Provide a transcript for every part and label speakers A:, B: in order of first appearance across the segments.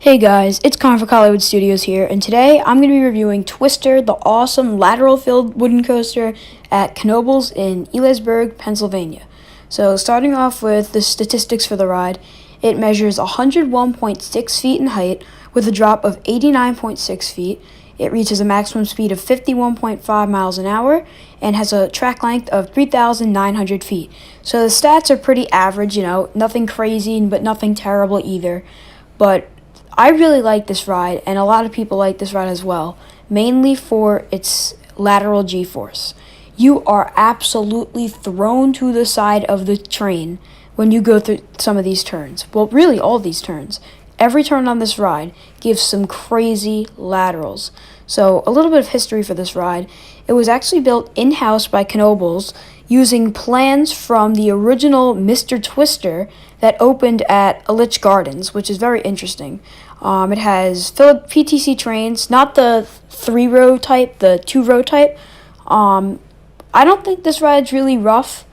A: Hey guys, it's Connor for Hollywood Studios here, and today I'm going to be reviewing Twister, the awesome lateral-filled wooden coaster at Knoebels in Ellisburg, Pennsylvania. So starting off with the statistics for the ride, it measures 101.6 feet in height with a drop of 89.6 feet. It reaches a maximum speed of 51.5 miles an hour and has a track length of 3,900 feet. So the stats are pretty average, nothing crazy, but nothing terrible either. But I really like this ride, and a lot of people like this ride as well, mainly for its lateral G-force. You are absolutely thrown to the side of the train when you go through some of these turns. Well, really all these turns. Every turn on this ride gives some crazy laterals. So a little bit of history for this ride. It was actually built in-house by Knoebels using plans from the original Mr. Twister that opened at Elitch Gardens, which is very interesting. It has filled PTC trains, not the 3-row type, the 2-row type. I don't think this ride's really rough.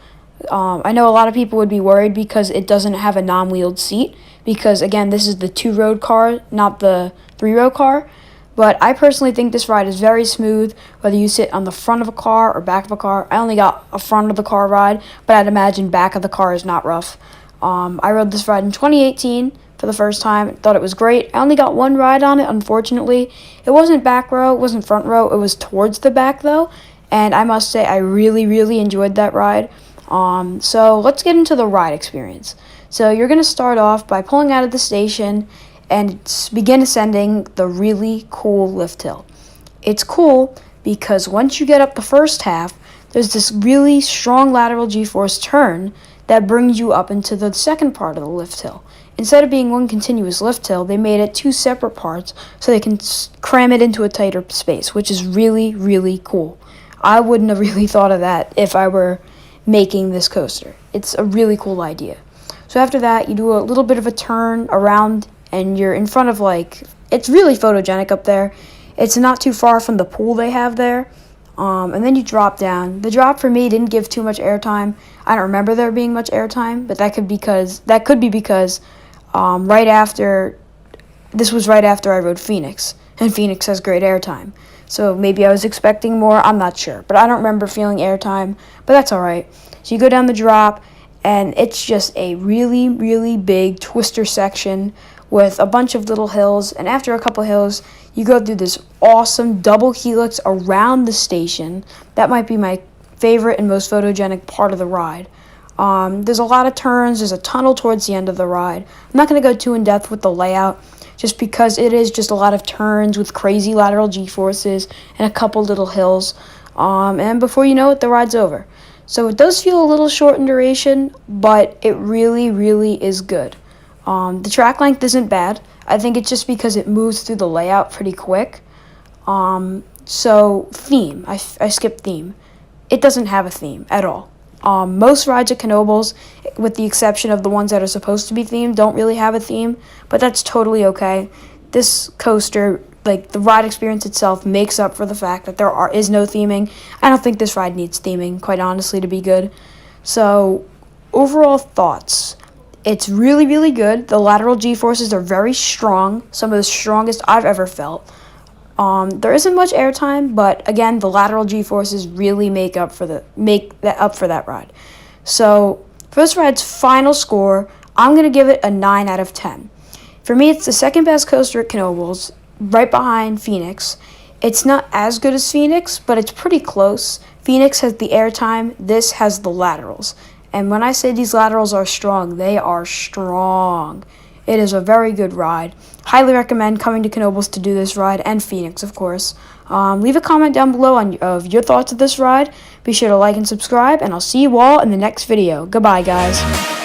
A: I know a lot of people would be worried because it doesn't have a non-wheeled seat, because again, this is the 2-row car, not the 3-row car. But I personally think this ride is very smooth, whether you sit on the front of a car or back of a car. I only got a front of the car ride, but I'd imagine back of the car is not rough. I rode this ride in 2018 for the first time. Thought it was great. I only got one ride on it, unfortunately. It wasn't back row, it wasn't front row, it was towards the back though. And I must say I really enjoyed that ride. So let's get into the ride experience. So you're going to start off by pulling out of the station and begin ascending the really cool lift hill. It's cool because once you get up the first half, there's this really strong lateral G-force turn that brings you up into the second part of the lift hill. Instead of being one continuous lift hill, they made it two separate parts so they can cram it into a tighter space, which is really cool. I wouldn't have really thought of that if I were making this coaster. It's a really cool idea. So after that, you do a little bit of a turn around, and you're in front of, it's really photogenic up there. It's not too far from the pool they have there. And then you drop down. The drop for me didn't give too much airtime. I don't remember there being much airtime, but that could be because this was right after I rode Phoenix, and Phoenix has great airtime. So maybe I was expecting more, I'm not sure. But I don't remember feeling airtime, but that's alright. So you go down the drop, and it's just a really big twister section with a bunch of little hills, and after a couple hills, you go through this awesome double helix around the station. That might be my favorite and most photogenic part of the ride. There's a lot of turns, there's a tunnel towards the end of the ride. I'm not going to go too in depth with the layout, just because it is just a lot of turns with crazy lateral G-forces and a couple little hills. And before you know it, the ride's over. So it does feel a little short in duration, but it really is good. The track length isn't bad. I think it's just because it moves through the layout pretty quick. So theme, I skipped theme. It doesn't have a theme at all. Most rides at Knoebels, with the exception of the ones that are supposed to be themed, don't really have a theme, but that's totally okay. This coaster, the ride experience itself, makes up for the fact that there is no theming. I don't think this ride needs theming, quite honestly, to be good. So, overall thoughts. It's really good. The lateral G-forces are very strong, some of the strongest I've ever felt. There isn't much airtime, but again, the lateral G-forces really make up for that ride. So, for this ride's final score, I'm going to give it a 9 out of 10. For me, it's the second best coaster at Knoebels, right behind Phoenix. It's not as good as Phoenix, but it's pretty close. Phoenix has the airtime, this has the laterals. And when I say these laterals are strong, they are strong. It is a very good ride. Highly recommend coming to Knoebels to do this ride, and Phoenix, of course. Leave a comment down below of your thoughts of this ride. Be sure to like and subscribe, and I'll see you all in the next video. Goodbye, guys.